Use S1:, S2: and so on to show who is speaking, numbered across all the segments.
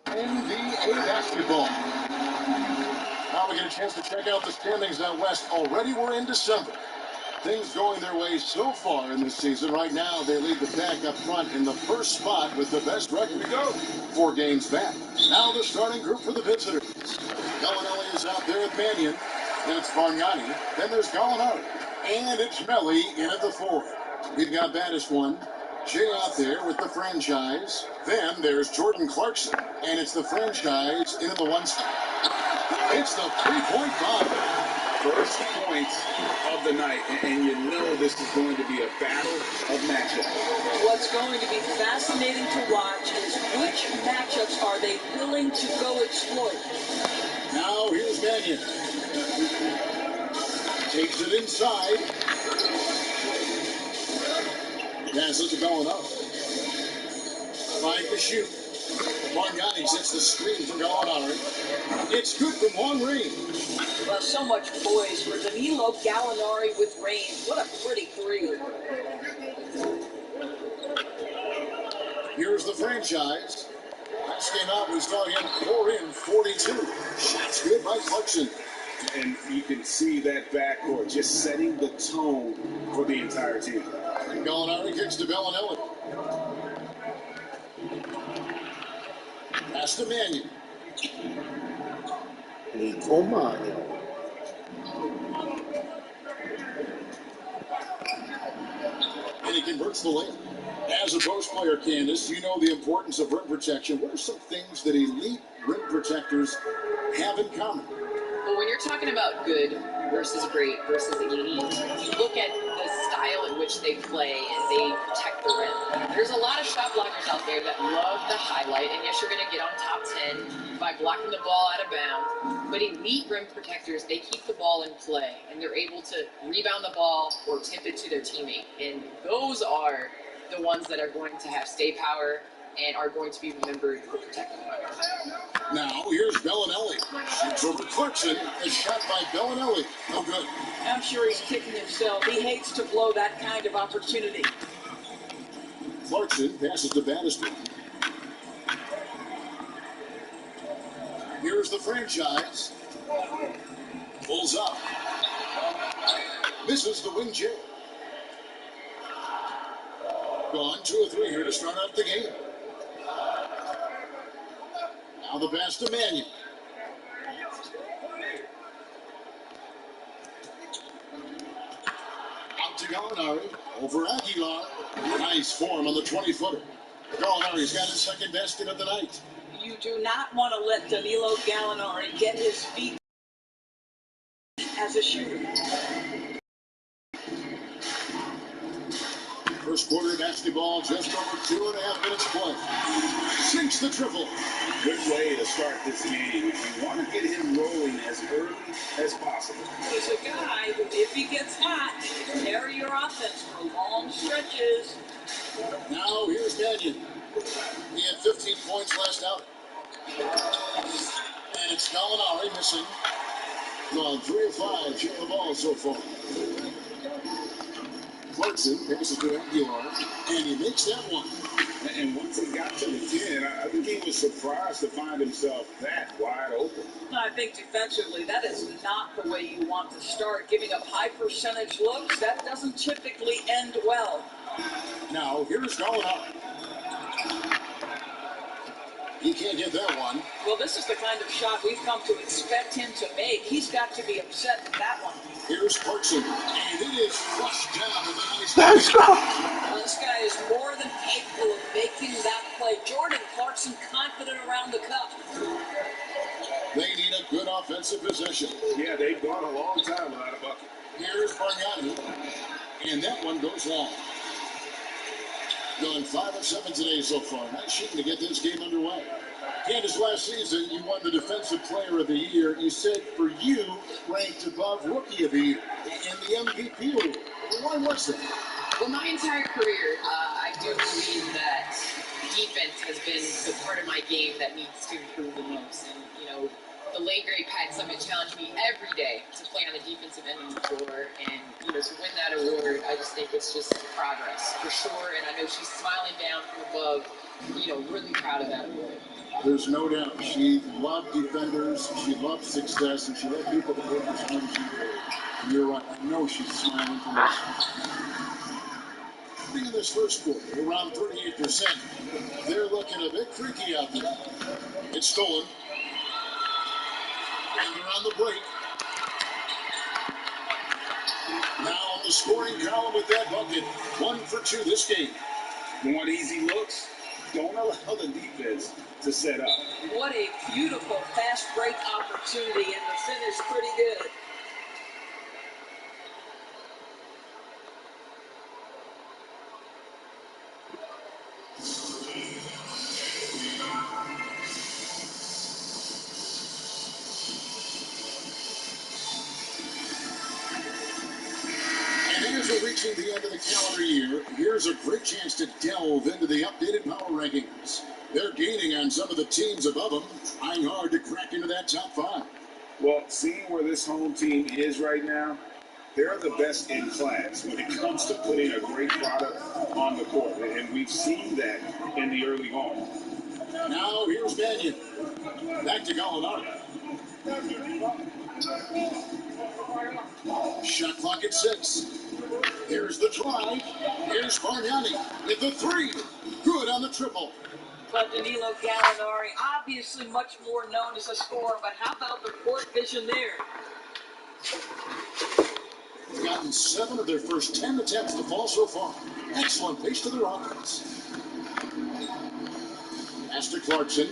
S1: NBA basketball. Now we get a chance to check out the standings out west. Already we're in December. Things going their way so far in this season. Right now, they lead the pack up front in the first spot with the best record to go. 4 games back. Now the starting group for the visitors. Gallinelli is out there with Mannion. Then it's Bargnani. Then there's Gallinari. And it's Melly in at the 4. We've got Baddest one. Jay out there with the franchise. Then there's Jordan Clarkson. And it's the franchise in at the 1 spot. It's the 3-point bomb.
S2: First point of the night, and you know this is going to be a battle of matchups.
S3: What's going to be fascinating to watch is which matchups are they willing to go exploit.
S1: Now here's Mannion. Takes it inside. Passes to Gallinari. Trying to shoot. Bargnani sets the screen for Gallinari. It's good from long range.
S3: Well, so much poise for Danilo Gallinari with range. What a pretty 3.
S1: Here's the franchise. Last game out, we saw him pour in 42. Shots good by Clarkson.
S2: And you can see that backcourt just setting the tone for the entire team.
S1: And Gallinari kicks to Bellinelli. Pass to Mannion. And he converts the lane. As a post player, Candace, you know the importance of rim protection. What are some things that elite rim protectors have in common?
S4: Well, when you're talking about good versus great versus elite, you look at the style in which they play and they protect the rim. There's a lot of shot blockers out there that love the highlight, and yes, you're going to get on top 10 by blocking the ball out of bounds. But elite rim protectors, they keep the ball in play, and they're able to rebound the ball or tip it to their teammate. And those are the ones that are going to have stay power and are going to be remembered for protecting the rim.
S1: Now, here's Bellinelli. Shoots over Clarkson. A shot by Bellinelli. No good.
S3: I'm sure he's kicking himself. He hates to blow that kind of opportunity.
S1: Clarkson passes to Baddest. Here's the franchise. Pulls up. Misses the wing J. Gone 2 of 3 here to start out the game. Now the pass to Mannion. Out to Gallinari. Over Aguilar. Nice form on the 20-footer. Gallinari's got his second basket of the night.
S3: You do not want to let Danilo Gallinari get his feet as a shooter.
S1: First quarter basketball, just over 2.5 minutes play. Sinks the triple.
S2: Good way to start this game. You want to get him rolling as early as possible.
S3: He's a guy who, if he gets hot, can carry your offense for long stretches.
S1: Now here's Mannion. He had 15 points last out. And it's Gallinari missing. Well, 3 of 5 shooting the ball so far. Clarkson passes to Aguilar, and he makes that one.
S2: And once he got to the 10, I think he was surprised to find himself that wide open.
S3: I think defensively, that is not the way you want to start. Giving up high percentage looks, that doesn't typically end well.
S1: Now, here's Gallinari. He can't get that one.
S3: Well, this is the kind of shot we've come to expect him to make. He's got to be upset with that one.
S1: Here's Clarkson, and it is flushed down with a nice...
S3: Let's go! Well, this guy is more than capable of making that play. Jordan Clarkson confident around the cup.
S1: They need a good offensive possession.
S2: Yeah, they've gone a long time without a bucket.
S1: Here's Bargnani, and that one goes long. Gone 5 of 7 today so far. Nice shooting to get this game underway. Candace, last season, you won the Defensive Player of the Year. You said for you, ranked above Rookie of the Year in the MVP award. Why was that?
S4: Well, my entire career, I do believe that defense has been the part of my game that needs to improve the most. And, you know, the late great Pat Summitt challenged me every day to play on the defensive end of the floor. And, you know, to win that award, I just think it's just progress for sure. And I know she's smiling down from above, you know, really proud of that award.
S1: There's no doubt she loved defenders, she loved success, and she loved people to work as hard as she did. And you're right, I know she's smiling from this. In this first quarter, around 38%. They're looking a bit freaky out there. It's stolen. And they're on the break. Now on the scoring column with that bucket. 1 for 2 this game.
S2: Want easy looks? Don't allow the defense to set up.
S3: What a beautiful fast break opportunity, and the finish pretty good.
S1: And as we're reaching the end of the calendar year, here's a great chance to delve into the updated power rankings. They're gaining on some of the teams above them, trying hard to crack into that top 5.
S2: Well, seeing where this home team is right now, they're the best in class when it comes to putting a great product on the court. And we've seen that in the early going.
S1: Now here's Banyan. Back to Gallinari. Shot clock at 6. Here's the drive. Here's Bargnani with the 3. Good on the triple.
S3: But Danilo Gallinari, obviously much more known as a scorer, but how about the court vision there?
S1: They've gotten 7 of their first 10 attempts to fall so far. Excellent pace to their offense. Pass to Clarkson.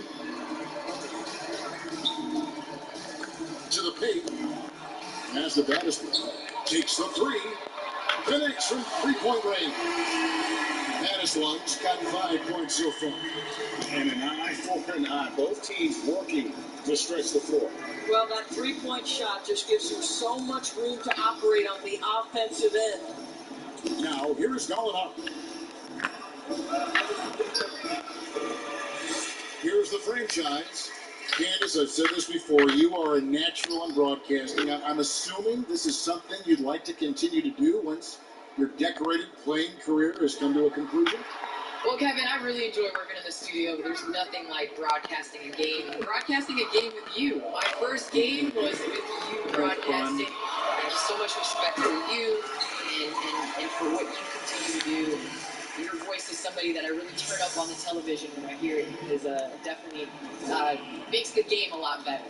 S1: To the paint. Has the baddest one. Takes the 3. Connects from 3-point range. Baddest one's got 5 points so far.
S2: And an eye for an eye. Both teams working to stretch the floor.
S3: Well, that 3-point shot just gives you so much room to operate on the offensive end.
S1: Now, here's Gallinari. Here's the franchise. Candace, I've said this before, you are a natural in broadcasting. I'm assuming this is something you'd like to continue to do once your decorated playing career has come to a conclusion?
S4: Well, Kevin, I really enjoy working in the studio, but there's nothing like broadcasting a game. Broadcasting a game with you. My first game was with you broadcasting. I have so much respect for you and for what you continue to do. And your voice is somebody that I really turn up on the television when I hear it. Is definitely makes the game a lot better.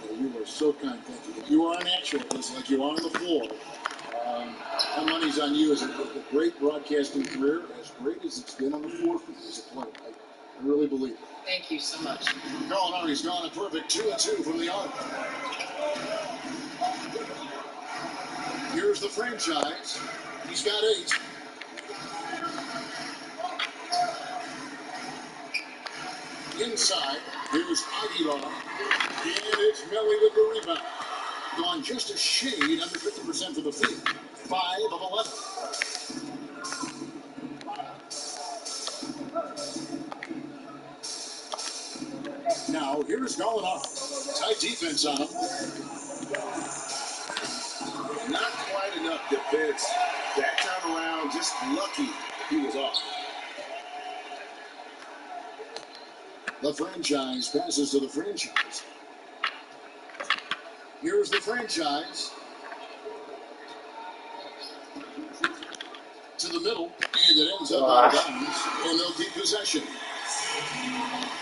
S1: Well, you are so kind, thank you. You are a natural, just like you are on the floor. My money's on you as a great broadcasting career, as great as it's been on the floor for you as a player. I really believe it.
S4: Thank you so much.
S1: Gallinari's gone a perfect 2-2 from the arc. Here's the franchise. He's got 8. Inside, here's Aguilar. And it's Melly with the rebound. Gone just a shade under 50% for the field. 5 of 11. Now, here's Gallinari. Tight defense on him.
S2: Not quite enough defense. That time around, just lucky he was off.
S1: The franchise passes to the franchise. Here's the franchise. To the middle, and it ends up out of bounds, and they'll keep possession.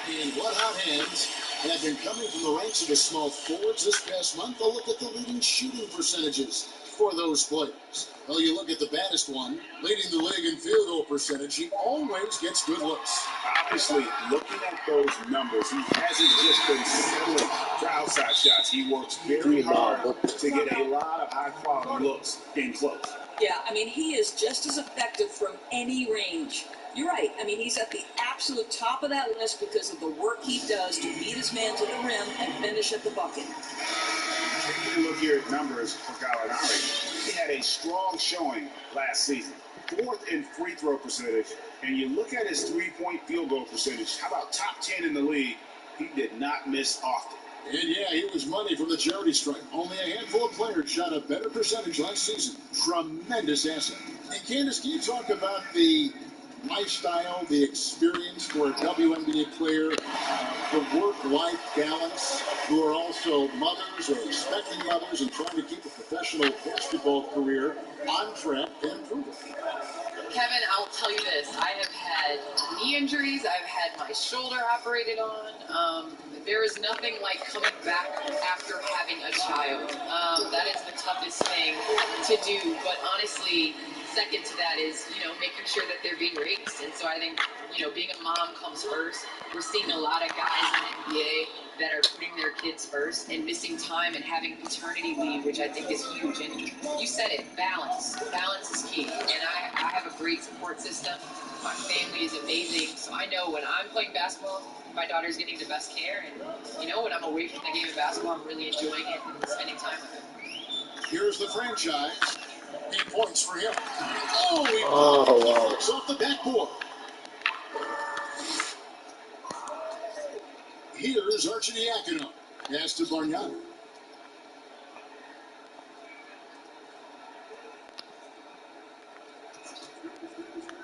S1: And what hot hands have been coming from the ranks of the small forwards this past month. A look at the leading shooting percentages for those players. Well, you look at the baddest one, leading the league in field goal percentage. He always gets good looks.
S2: Obviously, looking at those numbers, he hasn't just been settling for outside shots. He works very hard to get a lot of high-quality looks in close.
S3: Yeah, I mean, he is just as effective from any range. You're right. I mean, he's at the absolute top of that list because of the work he does to beat his man to the rim and finish at the bucket.
S2: Taking a look here at numbers for Gallinari, he had a strong showing last season. 4th in free throw percentage, and you look at his 3-point field goal percentage. How about top 10 in the league? He did not miss often.
S1: And yeah, he was money from the charity stripe. Only a handful of players shot a better percentage last season. Tremendous asset. And Candace, can you talk about the lifestyle, the experience for a WNBA player the work-life balance, who are also mothers or expecting mothers and trying to keep a professional basketball career on track and improve it?
S4: Kevin, I'll tell you this. I have had knee injuries. I've had my shoulder operated on. There is nothing like coming back after having a child. That is the toughest thing to do. But honestly, second to that is, making sure that they're being raised. And so I think, being a mom comes first. We're seeing a lot of guys in the NBA that are putting their kids first and missing time and having paternity leave, which I think is huge. And you said it, balance. Balance is key. And I have a great support system. My family is amazing. So I know when I'm playing basketball, my daughter's getting the best care. And, when I'm away from the game of basketball, I'm really enjoying it and spending time with her.
S1: Here's the franchise. 8 points for him. Oh, he off the backboard. Here's Arcidiacono. Pass to Bargnani.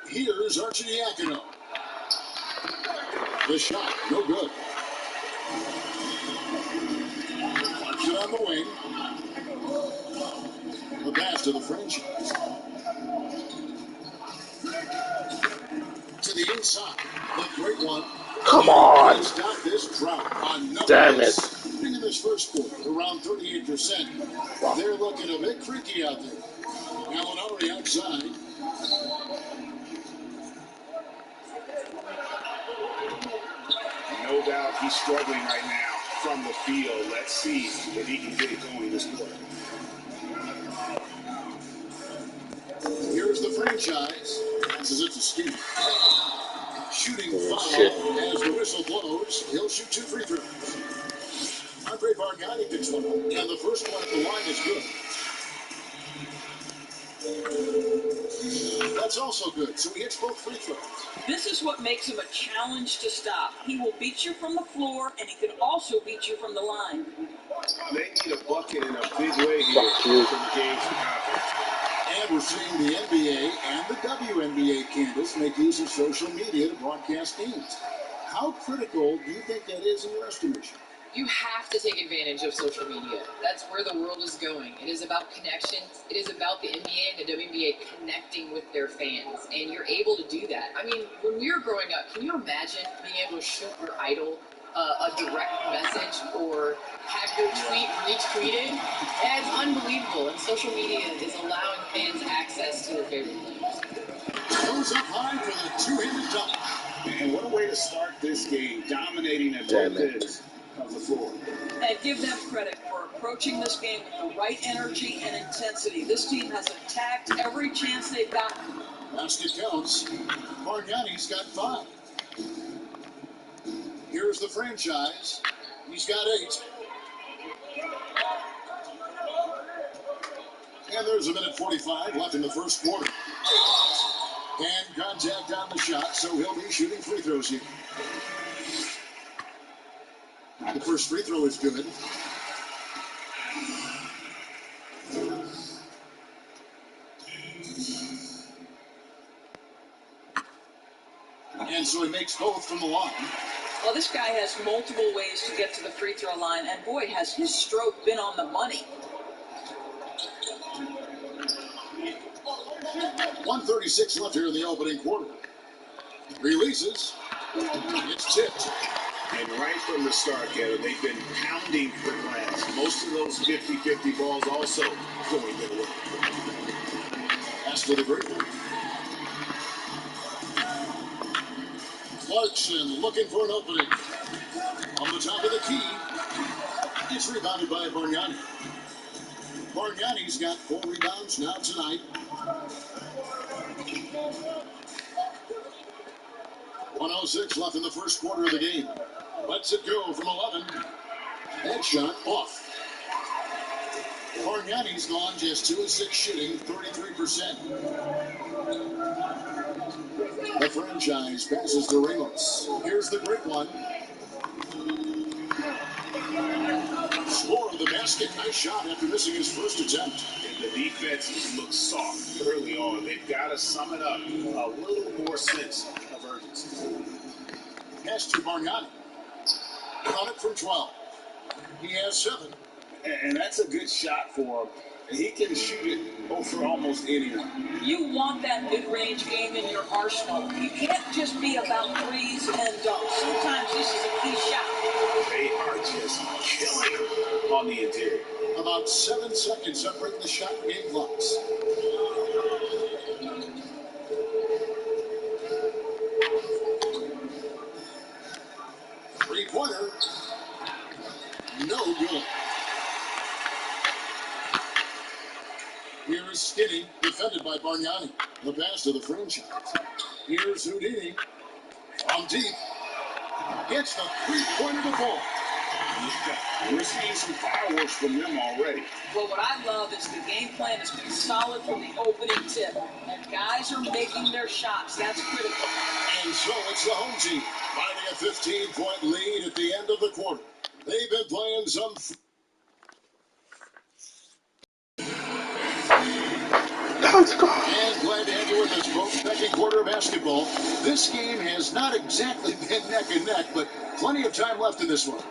S1: Here's Arcidiacono. The shot, no good. Marks it on the wing. The pass to the franchise. To the inside. The great one.
S5: Come on.
S1: Stop this drought on no
S5: Damn it.
S1: In this first quarter, around 38%. They're looking a bit creaky out there. Gallinari outside.
S2: No doubt he's struggling right now from the field. Let's see if he can get it going this quarter.
S1: Here's the franchise. Passes it to Steve. Shooting foul
S5: shit.
S1: as the whistle blows. He'll shoot 2 free throws. Andre Bargnani picks one up, and the first one at the line is good. That's also good, so he hits both free throws.
S3: This is what makes him a challenge to stop. He will beat you from the floor, and he can also beat you from the line.
S2: They need a bucket in a big way here to engage the confidence.
S1: And we're seeing the NBA and the WNBA candidates make use of social media to broadcast games. How critical do you think that is in your estimation?
S4: You have to take advantage of social media. That's where the world is going. It is about connections. It is about the NBA and the WNBA connecting with their fans. And you're able to do that. I mean, when we were growing up, can you imagine being able to shoot your idol a direct message or have your tweet retweeted? And it's unbelievable. And social media is allowing fans access to their favorite players.
S1: Goes up high for the two-handed dunk.
S2: And what a way to start this game, dominating at both ends of the floor.
S3: And give them credit for approaching this game with the right energy and intensity. This team has attacked every chance they've gotten.
S1: Basket counts. Bargnani's got 5. Here's the franchise. He's got 8. And there's a minute 45 left in the first quarter. And contact on the shot, so he'll be shooting free throws here. The first free throw is good. And so he makes both from the line.
S3: Well, this guy has multiple ways to get to the free throw line, and boy, has his stroke been on the money.
S1: 1:36 left here in the opening quarter. Releases. It's tipped.
S2: And right from the start, Kevin, they've been pounding the glass. Most of those 50-50 balls also going their way.
S1: Pass to the great one. Clarkson looking for an opening. On the top of the key. It's rebounded by Bargnani. Bargnani's got 4 rebounds now tonight. 1:06 left in the first quarter of the game. Lets it go from 11. Headshot off. Bargnani's gone just 2 of 6 shooting, 33%. The franchise passes to Ramos. Here's the great one. Score of the basket. Nice shot after missing his first attempt.
S2: And the defense looks soft early on. They've got to sum it up. A little more sense of urgency.
S1: Pass to Bargnani. On it from 12. He has 7.
S2: And that's a good shot for him. He can shoot it over almost anyone.
S3: You want that mid-range game in your arsenal. You can't just be about threes and dunks. Sometimes this is a key shot.
S2: They are just killing him on the interior.
S1: About 7 seconds separate the shot game clocks. Three-pointer. No good. Here's Skinny, defended by Bargnani. The pass to the franchise. Here's Houdini. From deep. Gets the three-pointer to fall.
S2: Yeah, we're seeing some fireworks from them already.
S3: Well, what I love is the game plan has been solid from the opening tip. And guys are making their shots. That's critical.
S1: And so it's the home team finding a 15-point lead at the end of the quarter. They've been playing some... And glad to have you with us, folks. Second quarter of basketball. This game has not exactly been neck and neck, but plenty of time left in this one.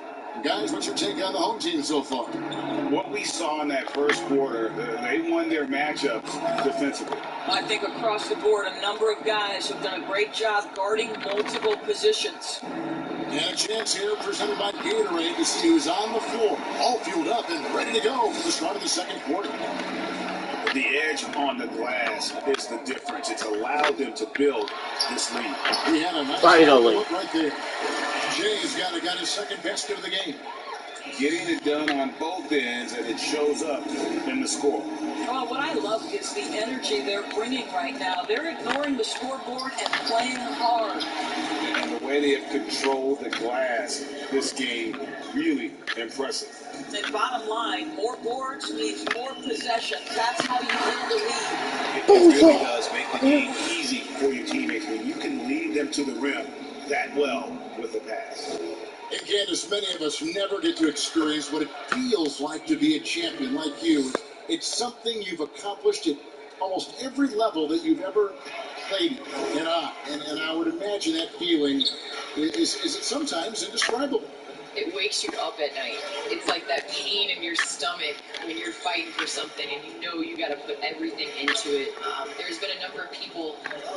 S1: Guys, what's your take on the home team so far?
S2: What we saw in that first quarter, they won their matchups defensively.
S3: I think across the board, a number of guys have done a great job guarding multiple positions.
S1: And a chance here presented by Gatorade to see who's on the floor, all fueled up and ready to go for the start of the second quarter.
S2: The edge on the glass is the difference. It's allowed them to build this lead.
S1: He had a nice look right there. Jay's got his second basket of the game.
S2: Getting it done on both ends, and it shows up in the score.
S3: Well, what I love is the energy they're bringing right now. They're ignoring the scoreboard and playing hard.
S2: And the way they have controlled the glass this game, really impressive.
S3: And bottom line, more boards means more possession. That's how you win the lead.
S2: It really does make the game easy for your teammates when you can lead them to the rim that well with a pass.
S1: And Candace, many of us never get to experience what it feels like to be a champion like you. It's something you've accomplished at almost every level that you've ever played in. And I would imagine that feeling is sometimes indescribable.
S4: It wakes you up at night. It's like that pain in your stomach when you're fighting for something and you know you got to put everything into it. There's been a number of people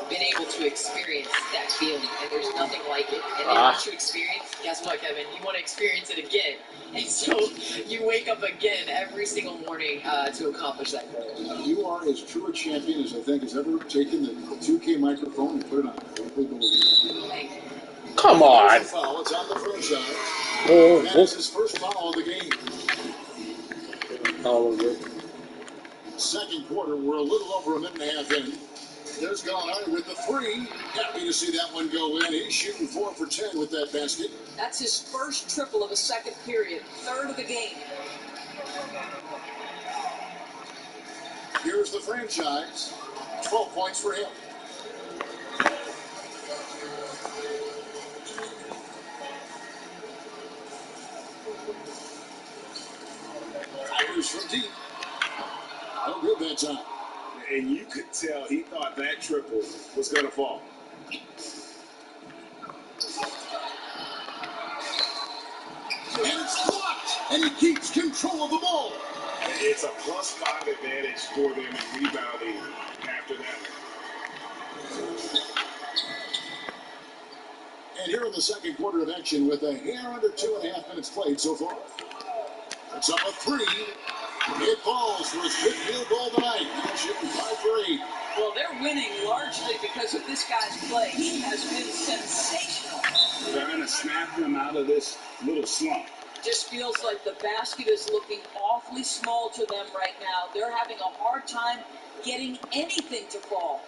S4: been able to experience that feeling, and there's nothing like it. And then once you experience, guess what, Kevin? You want to experience it again. And so you wake up again every single morning to accomplish that goal.
S1: You are as true a champion as I think has ever taken the 2K microphone and put it on.
S4: Thank you.
S5: Come on.
S1: Foul. It's on the front side.
S5: Oh,
S1: That is his first foul of the game.
S5: all of it.
S1: Second quarter, we're a little over a minute and a half in. There's Gallinari with the three. Happy to see that one go in. He's shooting 4 for 10 with that basket.
S3: That's his first triple of the second period, third of the game.
S1: Here's the franchise. 12 points for him. Tigers from deep. No good that time.
S2: And you could tell he thought that triple was going to fall.
S1: And it's blocked. And he keeps control of the ball.
S2: It's a +5 advantage for them in rebounding after that.
S1: And here in the second quarter of action with a hair under 2.5 minutes played so far. It's up a three. It falls for his fifth field goal tonight. He's shooting 5 for 8.
S3: Well, they're winning largely because of this guy's play. He has been sensational.
S2: Trying to snap them out of this little slump.
S3: Just feels like the basket is looking awfully small to them right now. They're having a hard time getting anything to fall.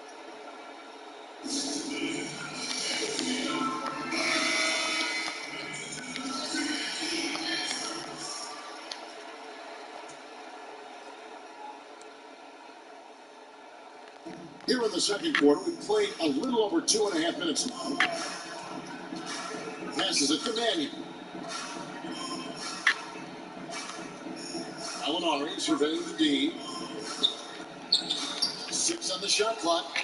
S1: Here in the second quarter, we played a little over 2.5 minutes now. Passes it to Mannion. Gallinari surveying the D. 6 on the shot clock.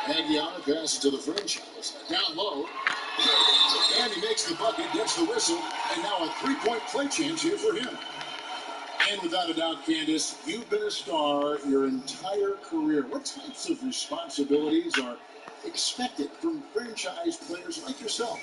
S1: Aguiar passes to the franchise. Down low. makes the bucket, gets the whistle, and now a three-point play chance here for him. And without a doubt, Candace, you've been a star your entire career. What types of responsibilities are expected from franchise players like yourself?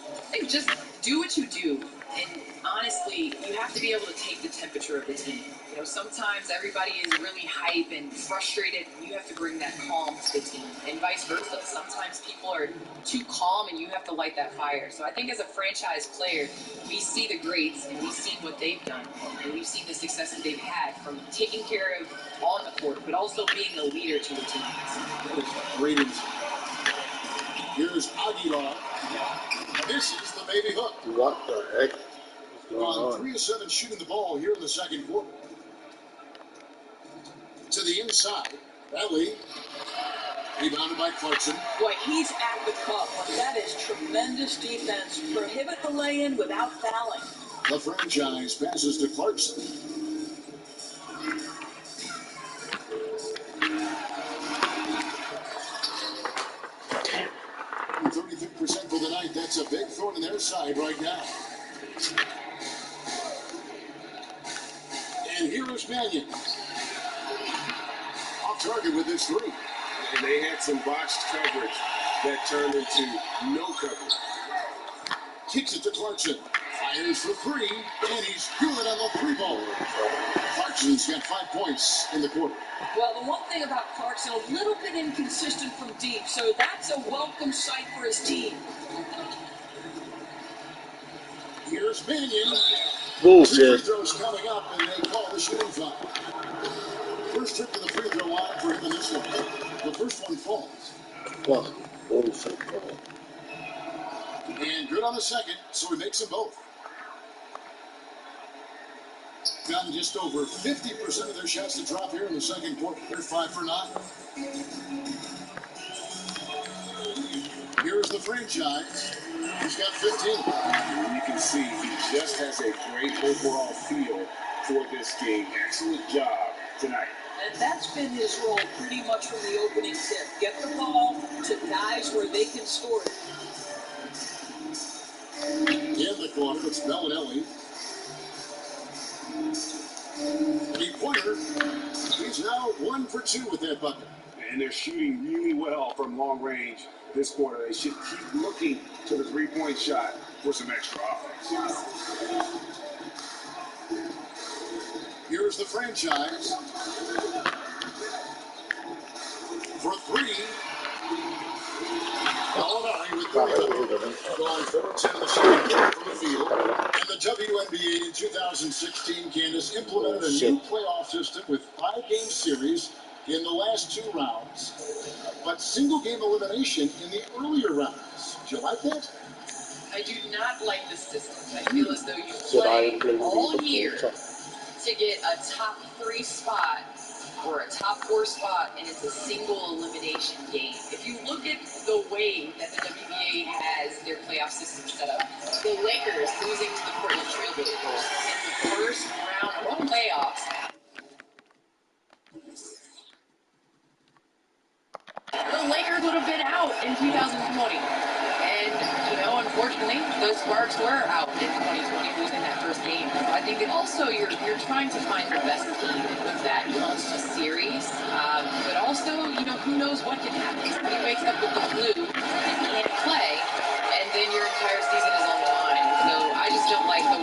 S4: I think just do what you do. And honestly, you have to be able to take the temperature of the team. You know, sometimes everybody is really hype and frustrated, and you have to bring that calm to the team, and vice versa. Sometimes people are too calm, and you have to light that fire. So I think as a franchise player, we see the greats, and we've seen what they've done, and we've seen the success that they've had from taking care of on the court, but also being a leader to the team.
S1: Ratings. Here's Aguilar. This is the baby hook.
S5: What the heck?
S1: On 3 of 7 shooting the ball here in the second quarter. To the inside. Ellie. Rebounded by Clarkson.
S3: Boy, he's at the cup, but that is tremendous defense. Prohibit the lay-in without fouling.
S1: The franchise passes to Clarkson. And 33% for the night. That's a big thorn in their side right now. And here is Mannion. Off target with this three.
S2: And they had some botched coverage that turned into no coverage.
S1: Kicks it to Clarkson. Fires for three, and he's good on the three ball. Clarkson's got 5 points in the quarter.
S3: Well, the one thing about Clarkson, a little bit inconsistent from deep, so that's a welcome sight for his team.
S1: Here's Mannion.
S5: Bullshit.
S1: Free throws coming up, and they call the shooting foul. First trip to the free throw line for him in this one. The first one falls.
S5: What? Bullshit.
S1: And good on the second, so he makes them both. Gotten just over 50% of their shots to drop here in the second quarter. They're 5 for 9. Here's the franchise. He's got 15.
S2: And you can see he just has a great overall feel for this game. Excellent job tonight.
S3: And that's been his role pretty much from the opening tip. Get the ball to guys where they can score it.
S1: In the corner, it's Bellinelli. Three-pointer. He's now 1 for 2 with that bucket.
S2: And they're shooting really well from long range this quarter. They should keep looking to the three-point shot for some extra offense.
S1: Here's the franchise. For three. Bellinelli with the going 4-10 the second quarter from the field. And the WNBA in 2016, Candace, implemented a new playoff system with 5-game series in the last 2 rounds, but single-game elimination in the earlier rounds. Do you like that?
S4: I do not like the system. I feel as though you play all year to get a top 3 spot or a top 4 spot, and it's a single elimination game. If you look at the way that the WBA has their playoff system set up, the Lakers losing to the Portland Trailblazers in the first round of playoffs, the Lakers would have been out in 2020. And, you know, unfortunately, those Sparks were out in 2020, losing that first game. So I think also you're trying to find your best team. And with that, you launch a series. But also, you know, who knows what can happen. Somebody wakes up with the flu and can't play, and then your entire season is on the line. So I just don't like the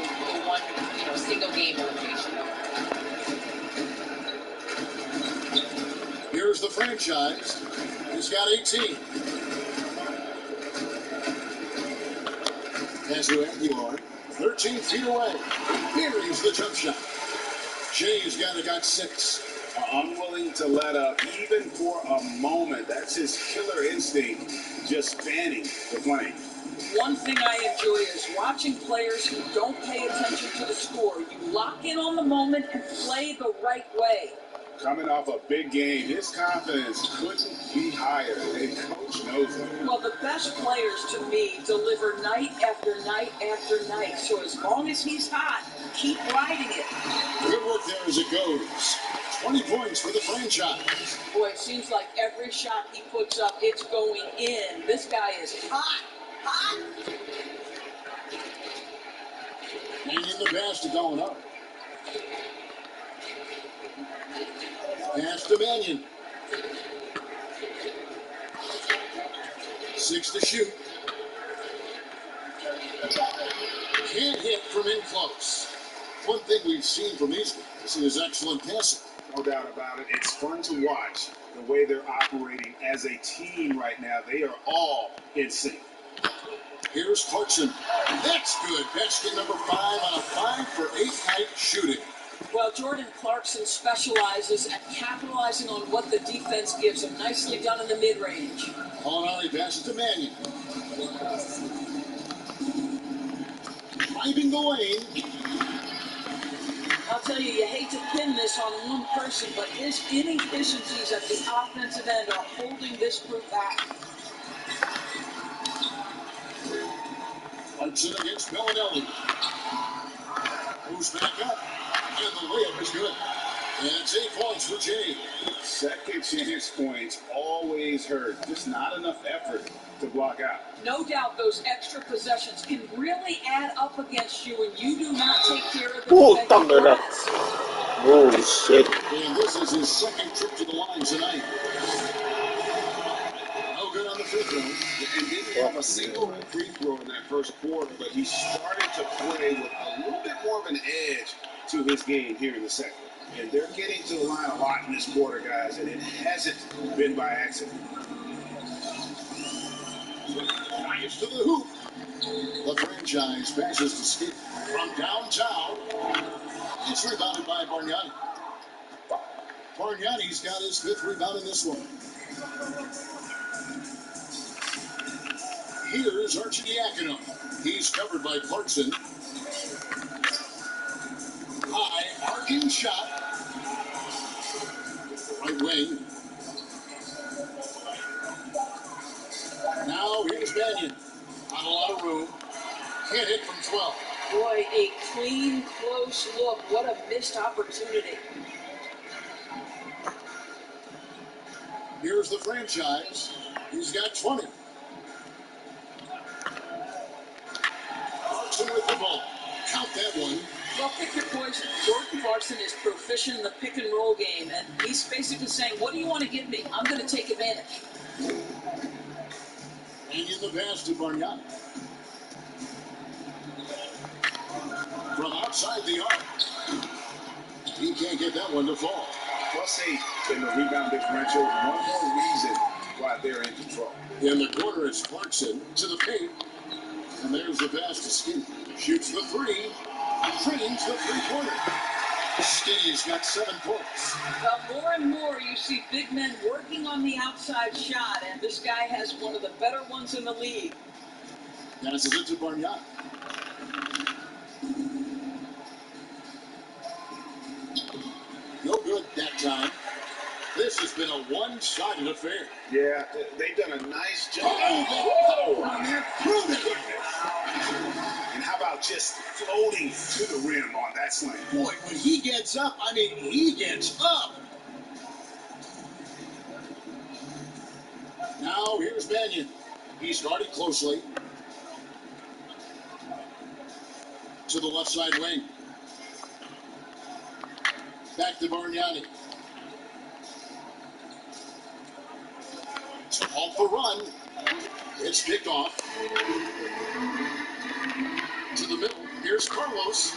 S4: one, you know, single game elimination.
S1: Here's the franchise. He's got 18. Pass to Aguilar. 13 feet away. Here is the jump shot. Shea's got 6.
S2: Unwilling to let up even for a moment. That's his killer instinct, just fanning the flame.
S3: One thing I enjoy is watching players who don't pay attention to the score. You lock in on the moment and play the right way.
S2: Coming off a big game, his confidence couldn't be higher, and Coach knows it.
S3: Well, the best players, to me, deliver night after night after night. So as long as he's hot, keep riding it.
S1: Good work there as it goes. 20 points for the franchise.
S3: Boy, it seems like every shot he puts up, it's going in. This guy is hot. Hot.
S1: the pass to going up. Pass to Mannion. 6 to shoot. Can't hit from in close. One thing we've seen from these guys is excellent passing.
S2: No doubt about it. It's fun to watch the way they're operating as a team right now. They are all in sync.
S1: Here's Clarkson. That's good. Basket number 5 on a 5 for 8 night shooting.
S3: Well, Jordan Clarkson specializes at capitalizing on what the defense gives him. Nicely done in the mid-range.
S1: Molinari passes to Mannion. Driving the lane.
S3: I'll tell you, you hate to pin this on one person, but his inefficiencies at the offensive end are holding this group back.
S1: Clarkson against Bellinelli. Moves back up. And the layup is good. And it's 8 points for Jay.
S2: Second chance points always hurt. Just not enough effort to block out.
S3: No doubt those extra possessions can really add up against you when you do not take care of the
S5: Oh,
S3: defensive
S5: thunder that.
S3: glass.
S5: Oh, shit.
S1: And this is his second trip to the line tonight. No good on the free throw.
S2: And didn't have a single free throw in that first quarter, but he started to play with a little bit more of an edge to his game here in the second. And they're getting to the line a lot in this quarter, guys, and it hasn't been by accident.
S1: Nice to the hoop. The franchise passes to Skip from downtown. It's rebounded by Bargnani. Bargnani's got his 5th rebound in this one. Here's Arcidiacono. He's covered by Clarkson. High arcing shot. Right wing. Now here's Mannion. Not a lot of room. Can't hit from 12.
S3: Boy, a clean, close look. What a missed opportunity.
S1: Here's the franchise. He's got 20. Clarkson with the ball. Count that one.
S3: Well, pick your poison. Jordan Clarkson is proficient in the pick and roll game, and he's basically saying, what do you want to give me? I'm going to take advantage.
S1: And in the pass to Bargnani. From outside the arc. He can't get that one to fall.
S2: +8 in the rebound differential. One more reason why they're in control.
S1: In the corner, it's Clarkson to the paint. And there's the pass to Skinny. Shoots the 3. Drains the 3-pointer. Skinny's got 7 points.
S3: Well, more and more you see big men working on the outside shot, and this guy has one of the better ones in the league.
S1: Passes it to Bargnani. No good that time. This has been a one-sided affair.
S2: Yeah, they've done a nice job.
S1: Oh, on there, prove it.
S2: And how about just floating to the rim on that slam?
S1: Boy, when he gets up, I mean, he gets up. Now, here's Mannion. He's guarded closely. To the left side wing. Back to Bargnani. To halt the run. It's picked off. To the middle. Here's Carlos.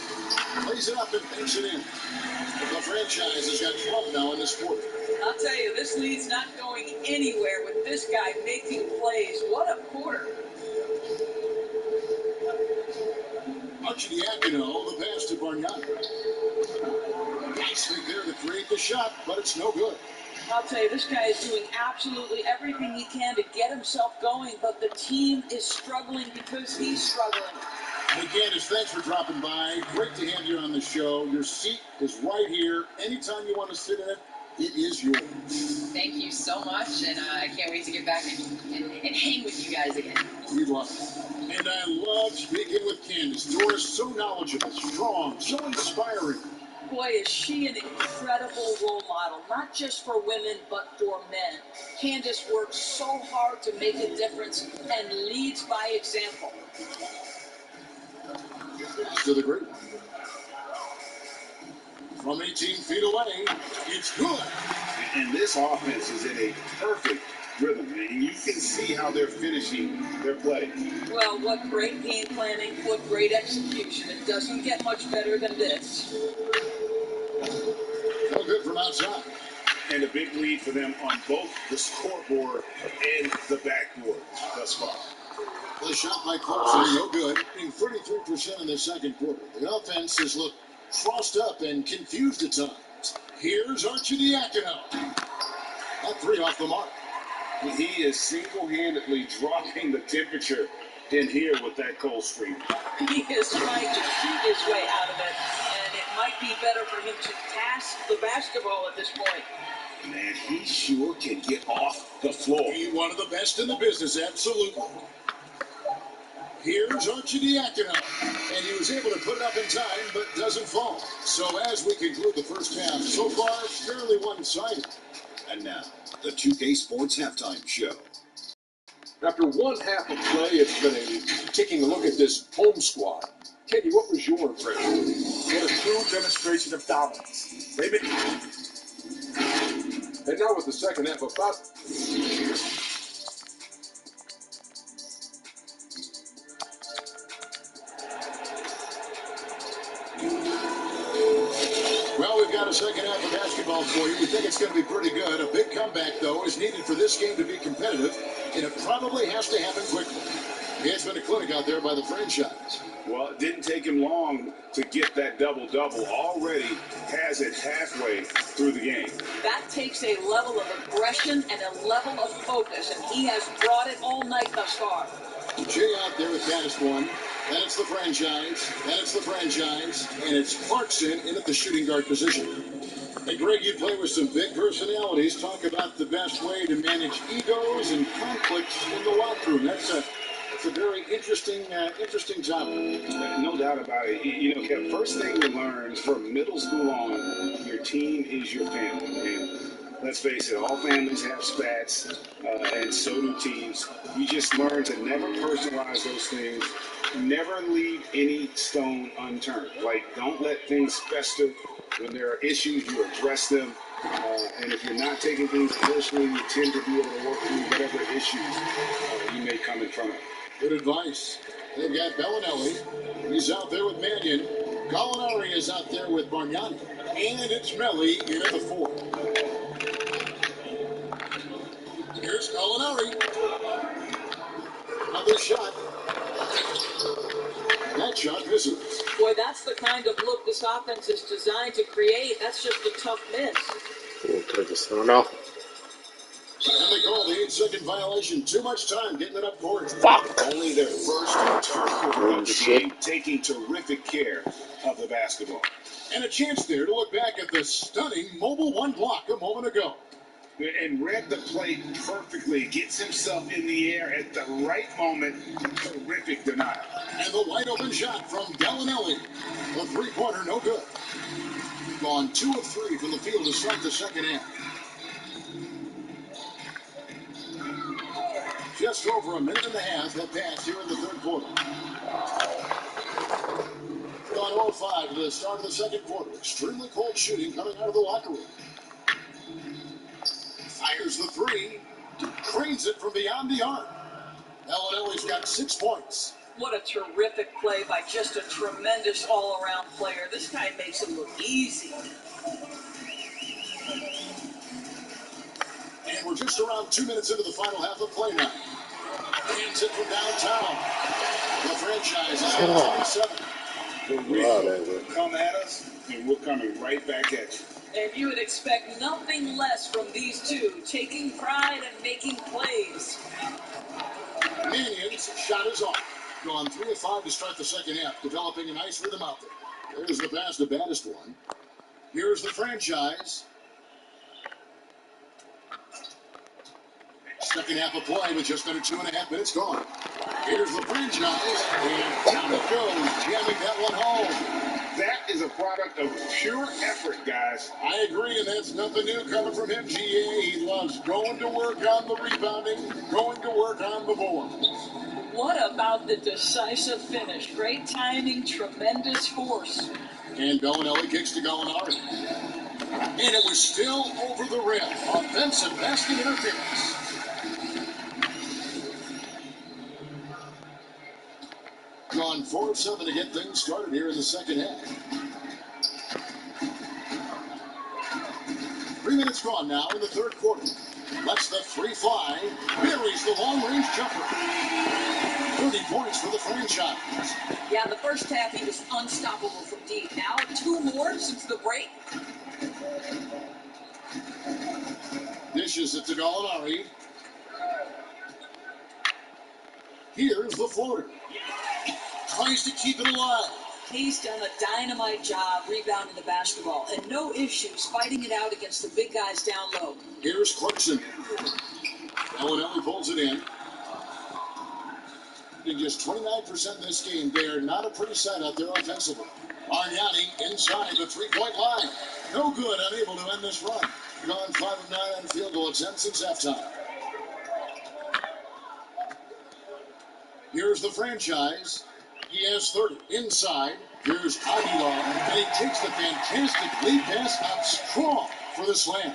S1: Plays it up and banks it in. The franchise has got 12 now in this quarter.
S3: I'll tell you, this lead's not going anywhere with this guy making plays. What a quarter.
S1: Arcidiacono, the pass to Bargnani. Nice thing there to create the shot, but it's no good.
S3: I'll tell you, this guy is doing absolutely everything he can to get himself going, but the team is struggling because he's struggling.
S1: Hey, Candace, thanks for dropping by. Great to have you on the show. Your seat is right here. Anytime you want to sit in it, it is yours.
S4: Thank you so much, and I can't wait to get back and hang with you guys again.
S1: We love it. And I love speaking with Candace. Dora's so knowledgeable, strong, so inspiring.
S3: Boy, is she an incredible role model, not just for women, but for men. Candace works so hard to make a difference and leads by example.
S1: To the great. From 18 feet away, it's good.
S2: And this offense is in a perfect rhythm, and you can see how they're finishing their play.
S3: Well, what great game planning, what great execution. It doesn't get much better than this.
S1: No good from outside.
S2: And a big lead for them on both the scoreboard and the backboard thus far.
S1: The shot by Clemson, no good. Being 33% in the second quarter. The offense has looked crossed up and confused at times. Here's Arcidiacono. That three off the mark.
S2: He is single-handedly dropping the temperature in here with that cold streak.
S3: He is trying to shoot his way out of it, and it might be better for him to pass the basketball at this point.
S2: Man, he sure can get off the floor.
S1: He's one of the best in the business, absolutely. Here's Arcidiacono, and he was able to put it up in time, but doesn't fall. So as we conclude the first half, so far, fairly one-sided.
S6: And now, the 2K Sports Halftime Show.
S7: After one half of play, it's been taking a look at this home squad. Teddy, what was your impression?
S8: What a true demonstration of dominance. They've been...
S7: And now with the second half about...
S1: Well, we've got a second half of basketball for you. We think it's going to be pretty good. A big comeback, though, is needed for this game to be competitive, and it probably has to happen quickly. It's been a clinic out there by the franchise.
S2: Well, it didn't take him long to get that double-double. Already has it halfway through the game.
S3: That takes a level of aggression and a level of focus, and he has brought it all night thus far.
S1: Jay out there with cast one. Then it's the franchise. Then it's the franchise. And it's Clarkson in at the shooting guard position. Hey, Greg, you play with some big personalities. Talk about the best way to manage egos and conflicts in the locker room. That's a very interesting topic.
S2: No doubt about it. You know, Kev, first thing you learn from middle school on, your team is your family. And let's face it, all families have spats, and so do teams. You just learn to never personalize those things. Never leave any stone unturned. Like, don't let things fester. When there are issues, you address them. And if you're not taking things personally, you tend to be able to work through whatever issues you may come in front of.
S1: Good advice. They've got Bellinelli. He's out there with Mannion. Gallinari is out there with Bargnani. And it's Melli in at the 4. Here's Gallinari. Another shot. That shot misses.
S3: Boy, that's the kind of look this offense is designed to create. That's just a tough miss.
S5: No.
S1: And they call the 8-second violation. Too much time getting it up court.
S5: Fuck.
S2: Only their first turnover of the game, taking terrific care of the basketball.
S1: And a chance there to look back at the stunning mobile one block a moment ago.
S2: And read the play perfectly. Gets himself in the air at the right moment. Terrific denial.
S1: And the wide open shot from Gallinelli. The three-pointer, no good. Gone 2 of 3 from the field to start the second half. Just over a minute and a half have passed here in the third quarter. Gone 0-5 to the start of the second quarter. Extremely cold shooting coming out of the locker room. Fires the 3. Cranes it from beyond the arc. Bellinelli's got 6 points.
S3: What a terrific play by just a tremendous all-around player. This guy makes it look easy.
S1: And we're just around 2 minutes into the final half of play now. Hands it from downtown. The franchise is at 27.
S2: The Rio will come at us, and we're coming right back at you.
S3: And you would expect nothing less from these two, taking pride and making plays.
S1: Mannion's shot is off. Gone 3 of 5 to start the second half, developing a nice rhythm out there. There's the pass, the baddest one. Here's the franchise. Second half of play with just under 2.5 minutes gone. Here's the franchise, and down it goes, jamming that one home.
S2: That is a product of pure effort, guys.
S1: I agree, and that's nothing new coming from him, GA. He loves going to work on the rebounding, going to work on the board.
S3: What about the decisive finish? Great timing, tremendous force.
S1: And Bellinelli kicks to Gallinari. And it was still over the rim. Offensive basket interference. Gone 4-7 to get things started here in the second half. 3 minutes gone now in the third quarter. Lets the three fly. Buries the long-range jumper. 30 points for the franchise.
S3: Yeah, in the first half, he was unstoppable from deep. Now, 2 more since the break.
S1: Dishes it to Gallinari. Here's the floater. Tries to keep it alive.
S3: He's done a dynamite job rebounding the basketball, and no issues fighting it out against the big guys down low.
S1: Here's Clarkson. Bellinelli pulls it in. In just 29% this game, they're not a pretty sight out there offensively. Bargnani inside the three-point line. No good, unable to end this run. Gone 5 of 9 on field goal attempts since halftime. Here's the franchise. He has 30 inside. Here's Aguilar, and he takes the fantastic lead pass out strong for the slam.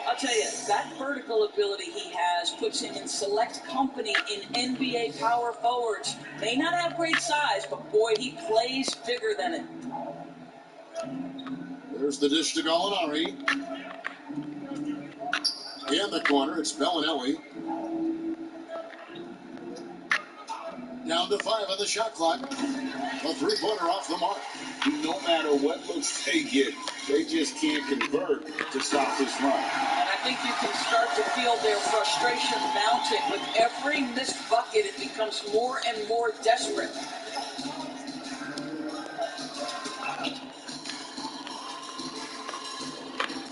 S3: I'll tell you, that vertical ability he has puts him in select company in NBA power forwards. May not have great size, but boy, he plays bigger than it.
S1: There's the dish to Gallinari. In the corner, it's Bellinelli. Down to 5 on the shot clock. A three-pointer off the mark.
S2: No matter what looks they get, they just can't convert to stop this run.
S3: And I think you can start to feel their frustration mounting. With every missed bucket, it becomes more and more desperate.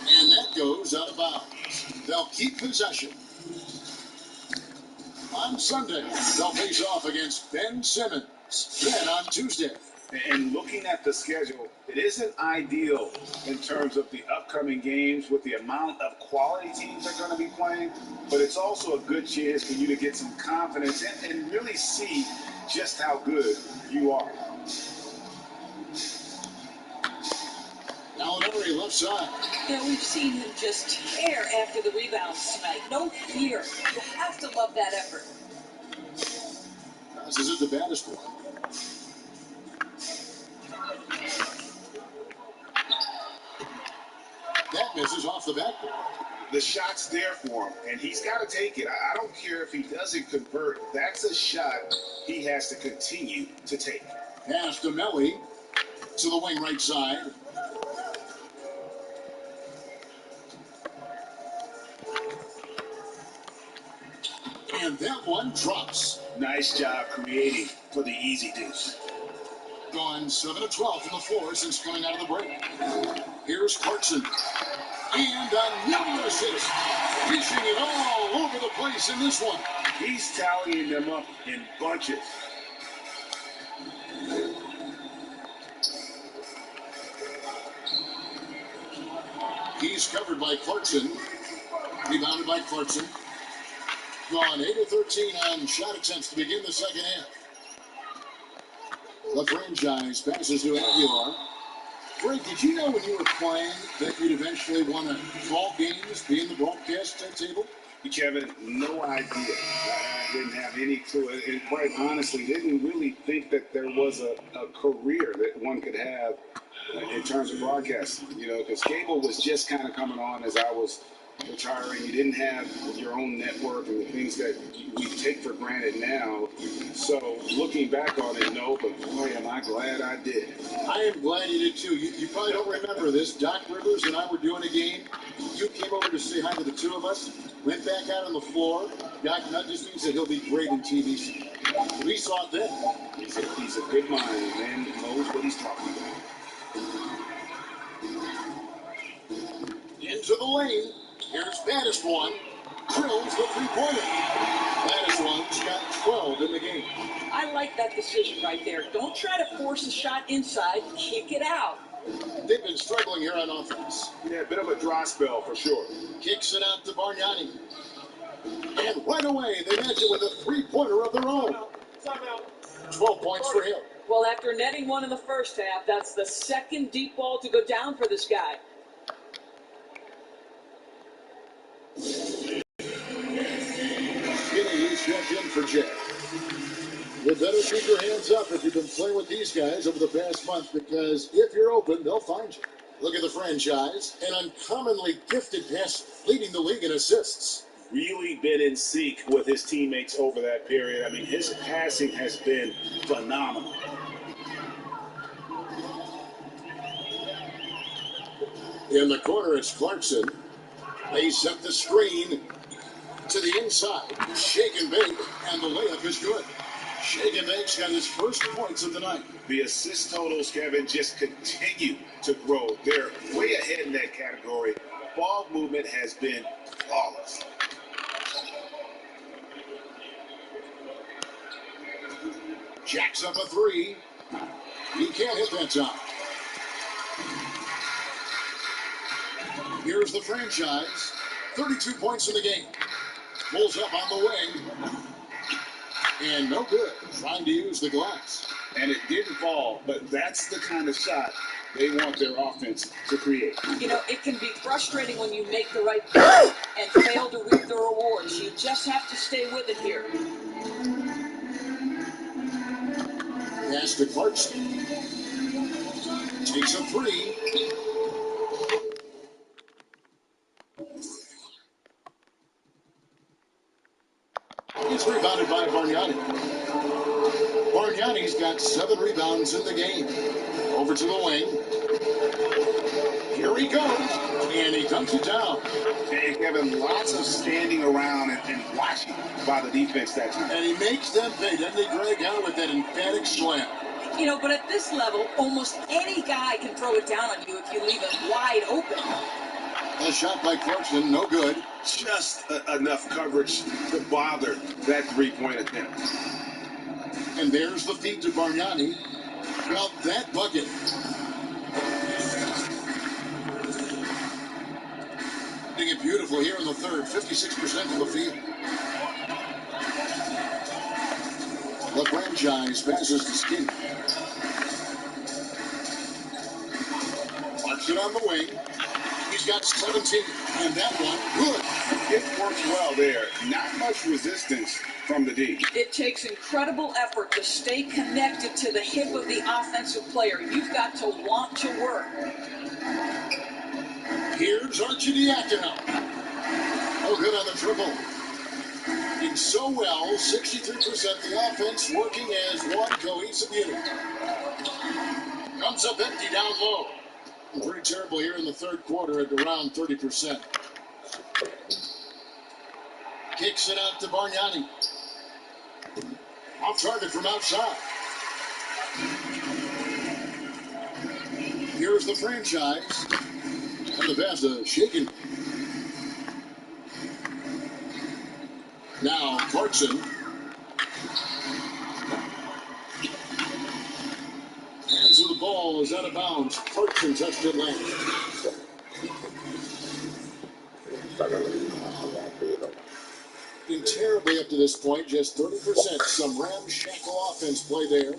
S1: And that goes out of bounds. They'll keep possession. On Sunday, they'll face off against Ben Simmons. Then on Tuesday.
S2: And looking at the schedule, it isn't ideal in terms of the upcoming games with the amount of quality teams they're going to be playing, but it's also a good chance for you to get some confidence and really see just how good you are.
S1: Gallinari left side.
S3: Yeah, we've seen him just tear after the rebounds tonight. No fear. You have to love that effort.
S1: This is the baddest one. That misses off the backboard.
S2: The shot's there for him, and he's got to take it. I don't care if he doesn't convert. That's a shot he has to continue to take.
S1: Pass to Melly to the wing right side. And that one drops.
S2: Nice job creating for the easy deuce.
S1: Gone 7 of 12 from the floor since coming out of the break. Here's Clarkson. And another assist. Reaching it all over the place in this one.
S2: He's tallying them up in bunches.
S1: He's covered by Clarkson. Rebounded by Clarkson. Gone 8 of 13 on shot attempts to begin the second half. The franchise passes to Aguilar. Greg, did you know when you were playing that you'd eventually want to call games, be in the broadcast table?
S2: Kevin, no idea. I didn't have any clue. And quite honestly, didn't really think that there was a career that one could have in terms of broadcasting. You know, because cable was just kind of coming on as I was retiring. You didn't have your own network and the things that we take for granted now. So looking back on it, no, but boy, am I glad I did.
S1: I am glad you did too. You probably don't remember this. Doc Rivers and I were doing a game. You came over to say hi to the two of us, went back out on the floor. Doc nudges me and said he'll be great in TV. We saw it then.
S2: He's a good mind and knows what he's talking about.
S1: Into the lane. Here's baddest one. Drills the three-pointer. Baddest one's got 12 in the game.
S3: I like that decision right there. Don't try to force a shot inside. Kick it out.
S1: They've been struggling here on offense.
S2: Yeah, a bit of a dry spell for sure.
S1: Kicks it out to Bargnani. And right away, they match it with a three-pointer of their own. 12 points for him.
S3: Well, after netting one in the first half, that's the second deep ball to go down for this guy.
S1: Skinny checked in for Jack. You better keep your hands up if you've been playing with these guys over the past month, because if you're open, they'll find you. Look at the franchise, an uncommonly gifted passer, leading the league in assists.
S2: Really been in sync with his teammates over that period. I mean, his passing has been phenomenal.
S1: In the corner, it's Clarkson. They set the screen to the inside. Shake and bake, and the layup is good. Shake and bake's got his first points of the night.
S2: The assist totals, Kevin, just continue to grow. They're way ahead in that category. Ball movement has been flawless.
S1: Jacks up a three. He can't hit that time. Here's the franchise. 32 points in the game. Pulls up on the wing. And no good. Trying to use the glass.
S2: And it didn't fall, but that's the kind of shot they want their offense to create.
S3: You know, it can be frustrating when you make the right play and fail to reap the rewards. You just have to stay with it here.
S1: Pass to Clarkson. Takes a three. It's rebounded by Bargnani. Bargnani's got 7 rebounds in the game. Over to the wing. Here he goes. And he dunks it down.
S2: And Kevin, lots of standing around and watching by the defense that time.
S1: And he makes them pay, doesn't he, Greg, out with that emphatic slam.
S3: You know, but at this level, almost any guy can throw it down on you if you leave it wide open.
S1: A shot by Clarkson, no good.
S2: Just enough coverage to bother that three-point attempt.
S1: And there's the feed to Bargnani. Well, that bucket. Doing it beautiful here in the third, 56% of the field. The franchise passes to Skinny. Marks it on the wing. He's got 17, and that one, good.
S2: It works well there. Not much resistance from the D.
S3: It takes incredible effort to stay connected to the hip of the offensive player. You've got to want to work.
S1: Here's Arcidiacono. No good on the triple. Did so well, 63%. The offense working as one cohesive unit. Comes up empty down low. Pretty terrible here in the third quarter at around 30%. Kicks it out to Bargnani. Off target from outside. Here's the franchise. And the pass to Shaken. Now Clarkson. Hands of the ball is out of bounds. Clarkson touched it last. Been terribly up to this point, just 30%. Some ramshackle offense play there.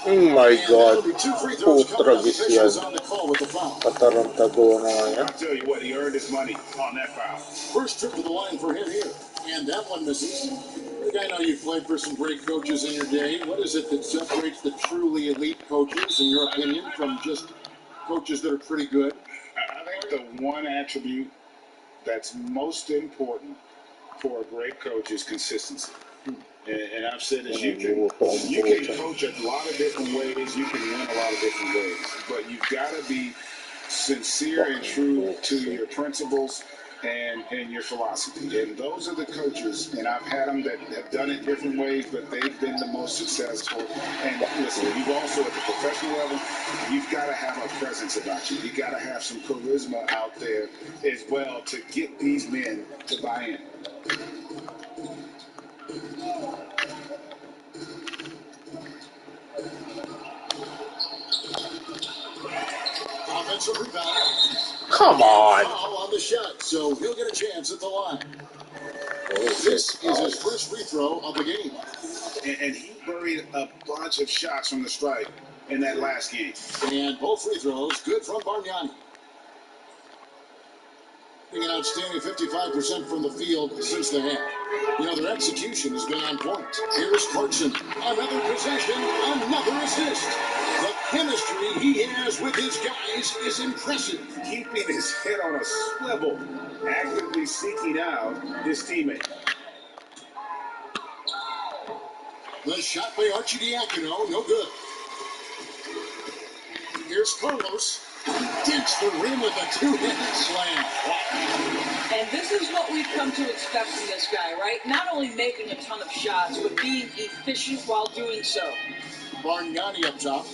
S5: Oh my God.
S1: Putra
S5: Gisian.
S1: on the call with the foul.
S5: Katarantago na yan.
S2: I'll tell you what, he earned his money on that foul.
S1: First trip to the line for him here. And that one misses. Rick, I know you've played for some great coaches in your day. What is it that separates the truly elite coaches, in your opinion, from just coaches that are pretty good?
S2: I think the one attribute that's most important for a great coach is consistency. And I've said this, you can coach a lot of different ways, you can win a lot of different ways, but you've got to be sincere and true to your principles and your philosophy. And those are the coaches, and I've had them that have done it different ways, but they've been the most successful. And listen, you've also, at the professional level, you've got to have a presence about you. You've got to have some charisma out there as well to get these men to buy in.
S1: Offensive rebound.
S5: Come on.
S1: Foul on the shot, so he'll get a chance at the line. This is his first free throw of the game.
S2: And he buried a bunch of shots from the stripe in that last game.
S1: And both free throws good from Bargnani. An outstanding 55% from the field since the half. You know, their execution has been on point. Here's Clarkson. Another possession, another assist. The chemistry he has with his guys is impressive.
S2: Keeping his head on a swivel, actively seeking out his teammate.
S1: The shot by Arcidiacono, no good. Here's Carlos. He dents the rim with a two-handed slam.
S3: And this is what we've come to expect from this guy, right? Not only making a ton of shots, but being efficient while doing so.
S1: Bargnani up top.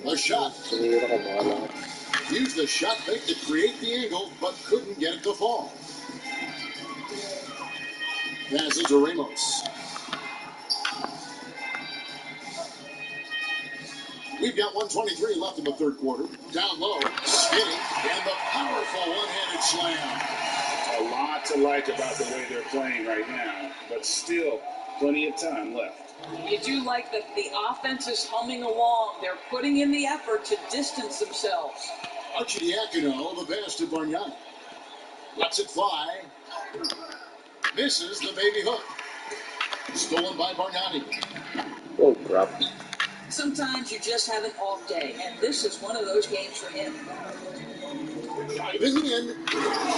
S1: The shot. Used the shot fake to create the angle, but couldn't get it to fall. Passes to Ramos. We've got 1:23 left in the third quarter. Down low, skinny, and the powerful one-handed slam.
S2: A lot to like about the way they're playing right now, but still plenty of time left.
S3: You do like that the offense is humming along. They're putting in the effort to distance themselves.
S1: Arcidiacono, the pass to Bargnani. Lets it fly. Misses the baby hook. Stolen by Bargnani.
S5: Oh, crap.
S3: Sometimes you just have an off day, and this is one of those games for him.
S1: Diving in.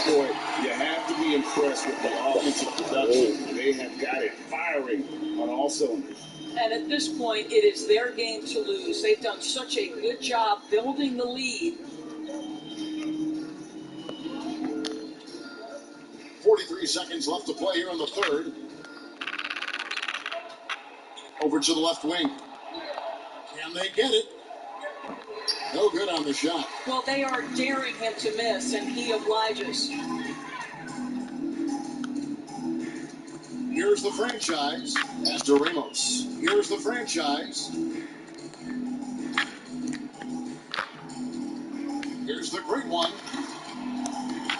S2: Boy, you have to be impressed with the offensive production. They have got it firing on all cylinders.
S3: And at this point, it is their game to lose. They've done such a good job building the lead.
S1: 43 seconds left to play here in the third. Over to the left wing. Can they get it? No good on the shot.
S3: Well, they are daring him to miss, and he obliges.
S1: Here's the franchise. As to Ramos. Here's the franchise. Here's the great one.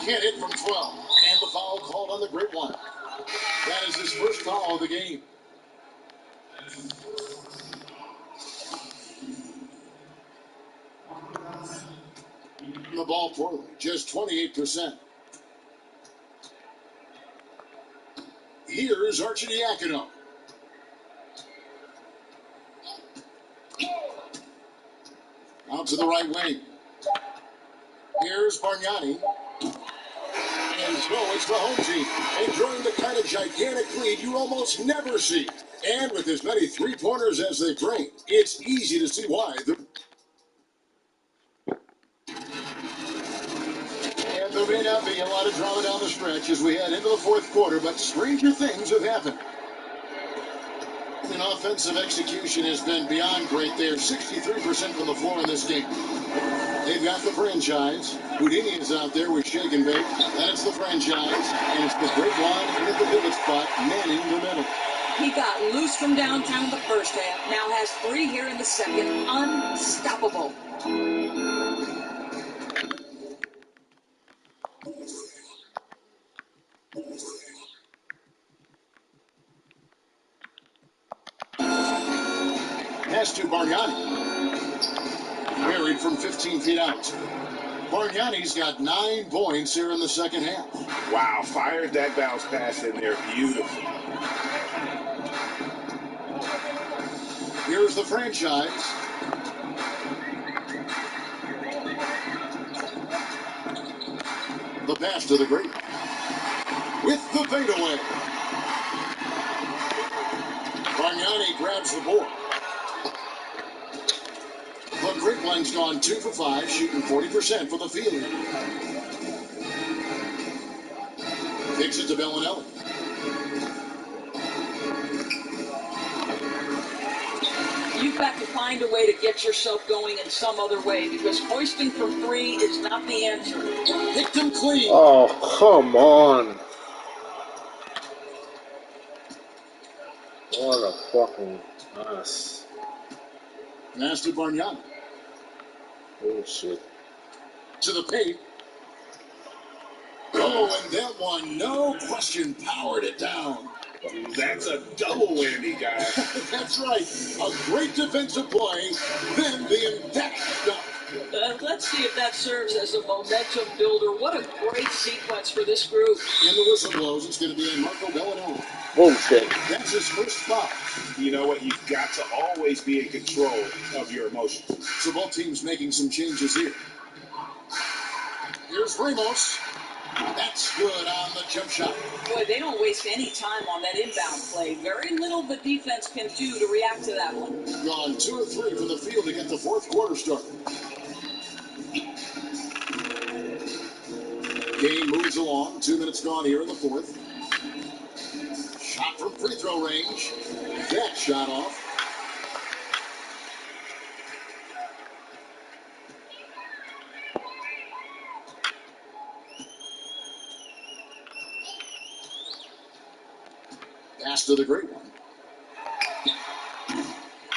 S1: Can't hit from 12. And the foul called on the great one. That is his first foul of the game. The ball poorly. Just 28%. Here's Arcidiacono. Out to the right wing. Here's Bargnani. And so it's the home team enjoying the kind of gigantic lead you almost never see. And with as many three-pointers as they bring, it's easy to see why. And there may not be a lot of drama down the stretch as we head into the fourth quarter, but stranger things have happened. And offensive execution has been beyond great there. 63% from the floor in this game. They've got the franchise. Houdini is out there with shake and bake. Then it's the franchise. And it's the great one in at the pivot spot, manning the middle.
S3: He got loose from downtown the first half. Now has 3 here in the second. Unstoppable.
S1: Pass to Bargnani. Buried from 15 feet out. Bargnani's got 9 points here in the second half.
S2: Wow, fired that bounce pass in there beautifully.
S1: Here's the franchise. The pass to the great. With the fadeaway. Bargnani grabs the board. The great one's gone 2 for 5, shooting 40% from the field. Kicks it to Bellinelli.
S3: You've got to find a way to get yourself going in some other way because hoisting from 3 is not the answer.
S1: Picked him clean.
S5: Oh, come on. What a fucking ass.
S1: Pass to Bargnani.
S5: Oh, shit.
S1: To the paint. Oh, Oh, and that one, no question, powered it down.
S2: That's a double whammy, guys.
S1: That's right. A great defensive play, then the emphatic dunk.
S3: Let's see if that serves as a momentum builder. What a great sequence for this group.
S1: And the whistle blows. It's going to be a Marco Bellinelli.
S5: Bullshit.
S1: That's his first foul.
S2: You know what? You've got to always be in control of your emotions.
S1: So both teams making some changes here. Here's Ramos. That's good on the jump shot.
S3: Boy, they don't waste any time on that inbound play. Very little the defense can do to react to that one.
S1: Gone 2 of 3 from the field to get the fourth quarter started. Game moves along. 2 minutes gone here in the fourth. Shot from free throw range. That shot off. Pass to the great one.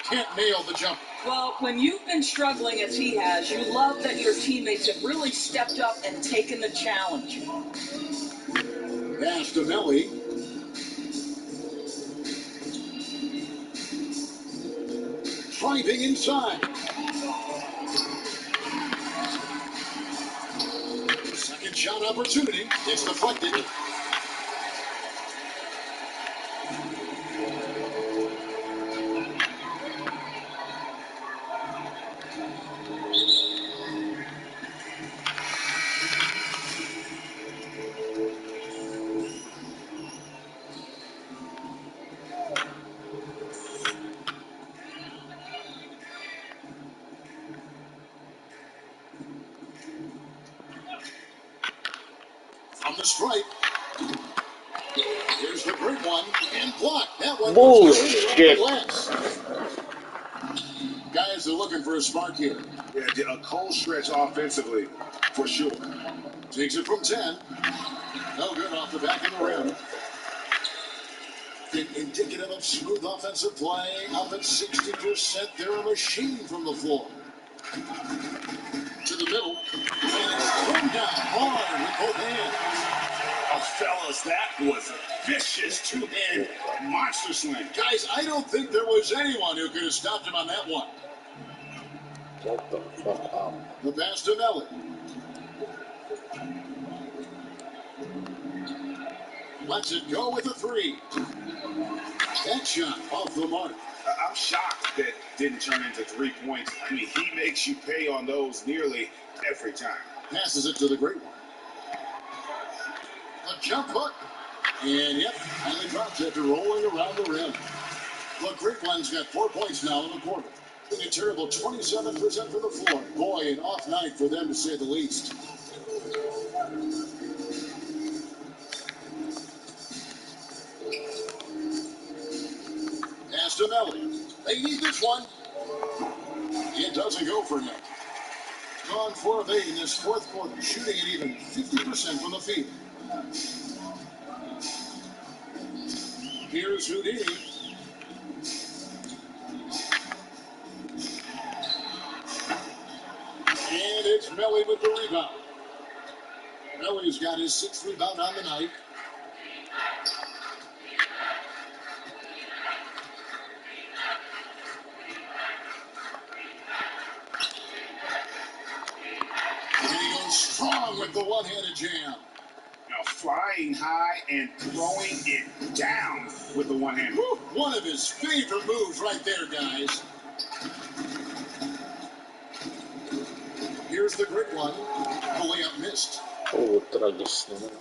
S1: Can't nail the jump.
S3: Well, when you've been struggling as he has, you love that your teammates have really stepped up and taken the challenge.
S1: Pass to Melly. Driving inside. Second shot opportunity. It's deflected. From the stripe. Here's the great one. And blocked. That one
S5: Bullshit.
S1: glass. Guys are looking for a spark here.
S2: Yeah, a cold stretch offensively, for sure.
S1: Takes it from 10. No good off the back of the rim. Indicative of smooth offensive play. Up at 60%. They're a machine from the floor. To the middle. And it's thrown down hard with both hands.
S2: Oh, fellas, that was a vicious two-hand monster slam.
S1: Guys, I don't think there was anyone who could have stopped him on that one.
S5: Get the fuck up.
S1: The pass to Melly. Lets it go with a 3. That shot off the mark.
S2: I'm shocked that didn't turn into 3 points. I mean, he makes you pay on those nearly every time.
S1: Passes it to the great one. A jump hook. And yep, finally drops after rolling around the rim. The great one's got 4 points now in the quarter. A terrible 27% from the floor. Boy, an off night for them to say the least. Pass to Melly. They need this one. It doesn't go for him. Gone 4 of 8 in this fourth quarter, shooting at even 50% from the field. Here's Houdini. And it's Melly with the rebound. Melly's got his 6th rebound on the night. And he goes strong with the one-handed jam.
S2: Now flying high and throwing it down with the one hand.
S1: Woo, one of his favorite moves right there, guys. Here's the great one. The layup missed.
S5: Oh, tragis naman.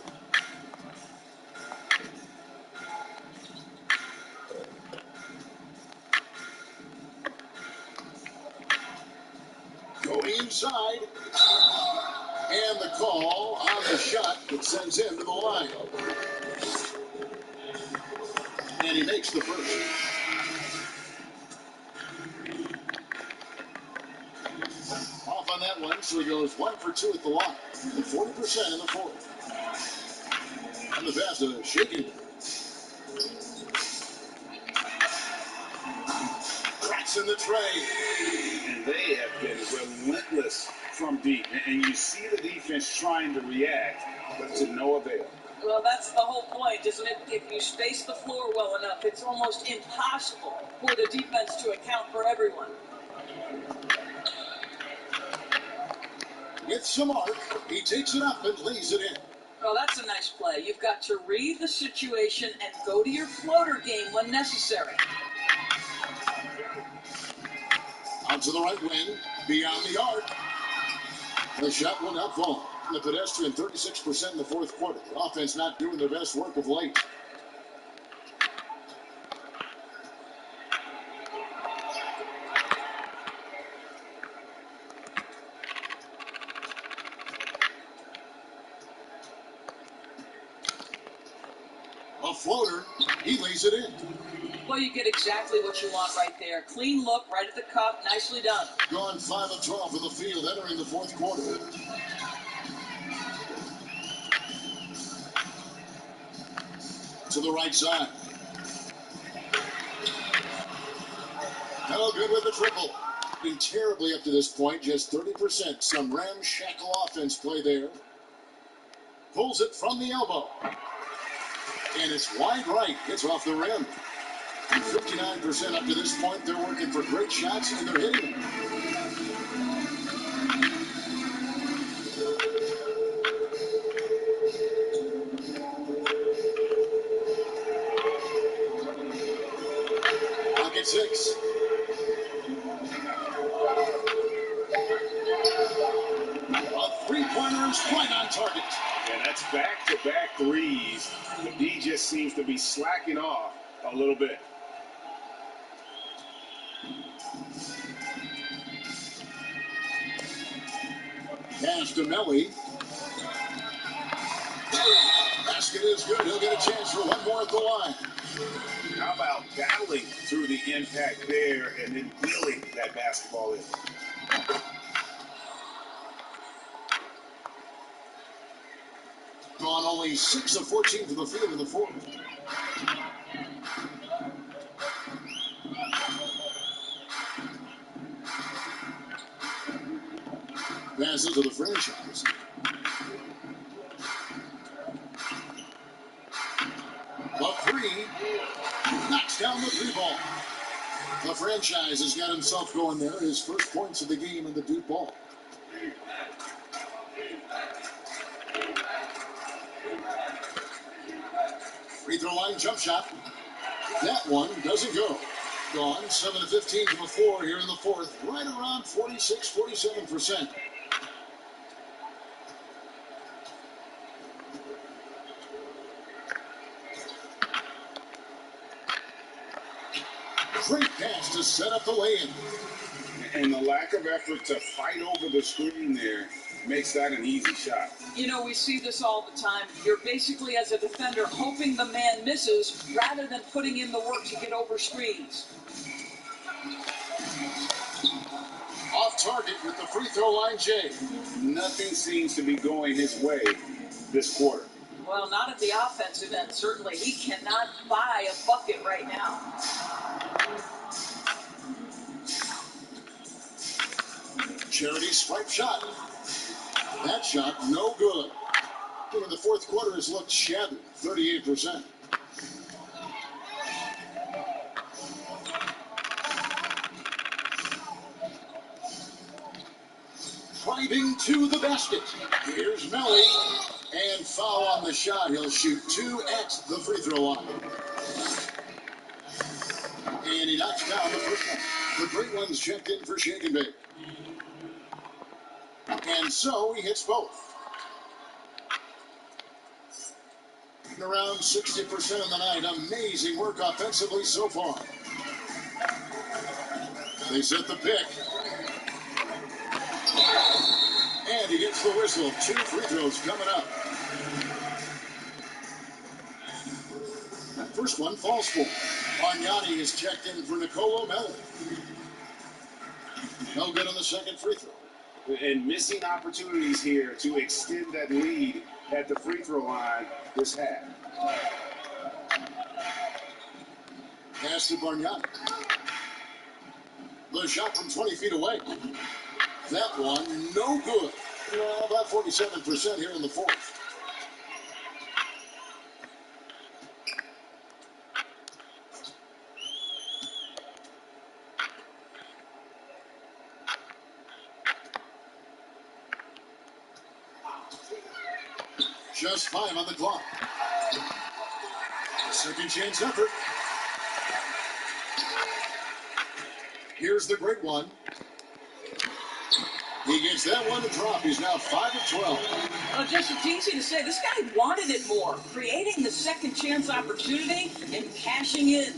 S1: Going inside. And the call on the shot that sends him to the line. And he makes the first. Off on that one, so he goes 1 for 2 at the line. And 40% in the fourth. And the pass to Shaking. Cracks in the tray.
S2: And they have been relentless from deep. And you see the defense trying to react, but to no avail.
S3: Well, that's the whole point, isn't it? If you space the floor well enough, it's almost impossible for the defense to account for everyone.
S1: With some arc, he takes it up and lays it in.
S3: Oh, that's a nice play. You've got to read the situation and go to your floater game when necessary.
S1: Out to the right wing, beyond the arc. The shot will not fall. The pedestrian 36% in the fourth quarter. The offense not doing their best work of late. A floater, he lays it in.
S3: Well, you get exactly what you want right there. Clean look, right at the cup, nicely done.
S1: Gone 5 of 12 for the field entering the fourth quarter. To the right side. No good with the triple. Been terribly up to this point, just 30%. Some ramshackle offense play there. Pulls it from the elbow. And it's wide right. It's off the rim. 59% up to this point. They're working for great shots, and they're hitting them. Pocket 6. A three-pointer is right on target.
S2: Yeah, that's back-to-back threes. The D just seems to be slacking off a little bit.
S1: Pass to Melly. Basket is good. He'll get a chance for one more at the line.
S2: How about battling through the impact there and then wheeling that basketball in?
S1: Gone only 6 of 14 from the field in the fourth. Passes to the franchise. The three. Knocks down the three ball. The franchise has got himself going there. His first points of the game in the deep ball. Free throw line jump shot. That one doesn't go. Gone 7 of 15 from the floor here in the fourth. Right around 46-47%. Great pass to set up the lay-in.
S2: And the lack of effort to fight over the screen there makes that an easy shot.
S3: You know, we see this all the time. You're basically, as a defender, hoping the man misses rather than putting in the work to get over screens.
S1: Off target with the free throw line, Jay.
S2: Nothing seems to be going his way this quarter.
S3: Well, not at the offensive end, certainly. He cannot buy a bucket right now.
S1: Charity stripe shot. That shot, no good. In the fourth quarter has looked shabby, 38%. Driving to the basket. Here's Melly. And foul on the shot. He'll shoot 2 at the free throw line. And he knocks down the first one. The great ones checked in for shake and bake. And so he hits both. Around 60% of the night. Amazing work offensively so far. They set the pick. And he gets the whistle. 2 free throws coming up. That first one falls for. Bargnani is checked in for Nicolo Melli. No good on the second free throw.
S2: And missing opportunities here to extend that lead at the free throw line this half.
S1: Pass to Bargnani. The shot from 20 feet away. That one, no good. About 47% here in the fourth. Just 5 on the clock. Second chance effort. Here's the great one. He gets that one to drop. He's now 5 of 12.
S3: Well, just it's easy to say. This guy wanted it more, creating the second chance opportunity and cashing in.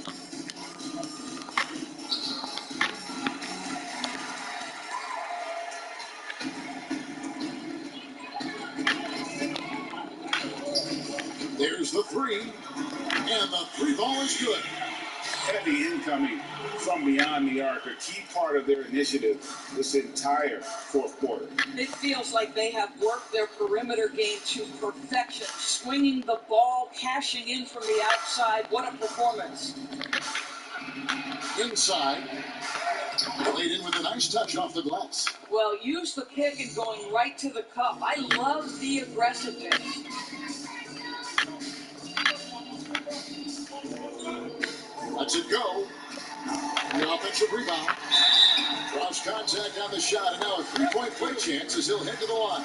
S1: There's the three, and the three ball is good.
S2: Heavy incoming from beyond the arc, a key part of their initiative this entire fourth quarter.
S3: It feels like they have worked their perimeter game to perfection, swinging the ball, cashing in from the outside. What a performance.
S1: Inside, played in with a nice touch off the glass.
S3: Well, use the pick and going right to the cup. I love the aggressiveness.
S1: Lets it go. The offensive rebound. Draws contact on the shot, and now a three-point play chance as he'll head to the line.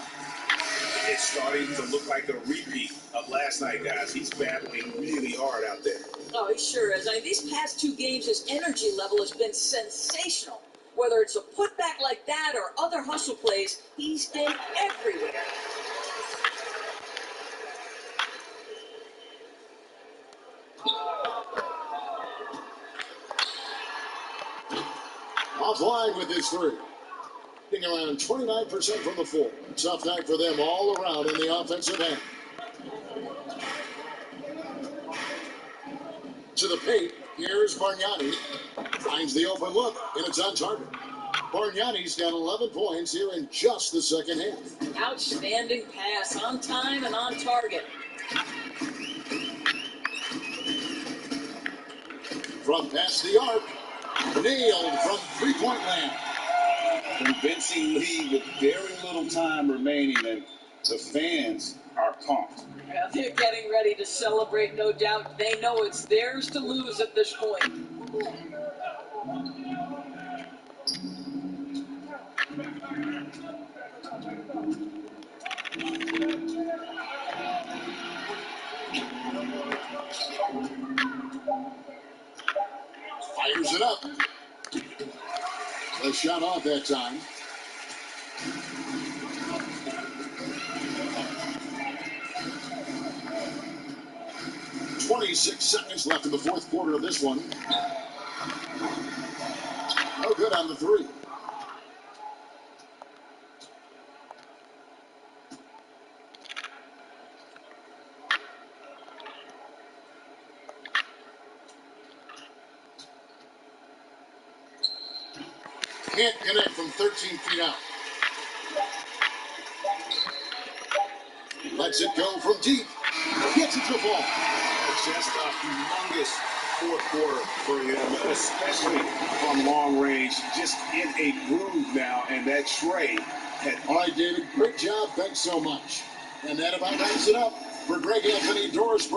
S2: It's starting to look like a repeat of last night, guys. He's battling really hard out there.
S3: Oh, he sure is. I mean, these past 2 games, his energy level has been sensational. Whether it's a putback like that or other hustle plays, he's been everywhere.
S1: Offline with his three. Hitting around 29% from the floor. Tough night for them all around in the offensive end. To the paint, here's Bargnani. Finds the open look, and it's on target. Bargnani's got 11 points here in just the second half.
S3: Outstanding pass, on time and on target.
S1: From past the arc, nailed from three-point land.
S2: Convincing lead with very little time remaining, and the fans are pumped.
S3: Well, they're getting ready to celebrate, no doubt. They know it's theirs to lose at this point.
S1: Fires it up. A shot off that time. .26 seconds left in the fourth quarter of this one. No good on the three. Can't connect from 13 feet out. Lets it go from deep. Gets it to fall.
S2: Just a humongous fourth quarter for him, especially from long range. Just in a groove now, and that tray had...
S1: All right, David, great job. Thanks so much. And that about wraps it up for Greg Anthony Doris.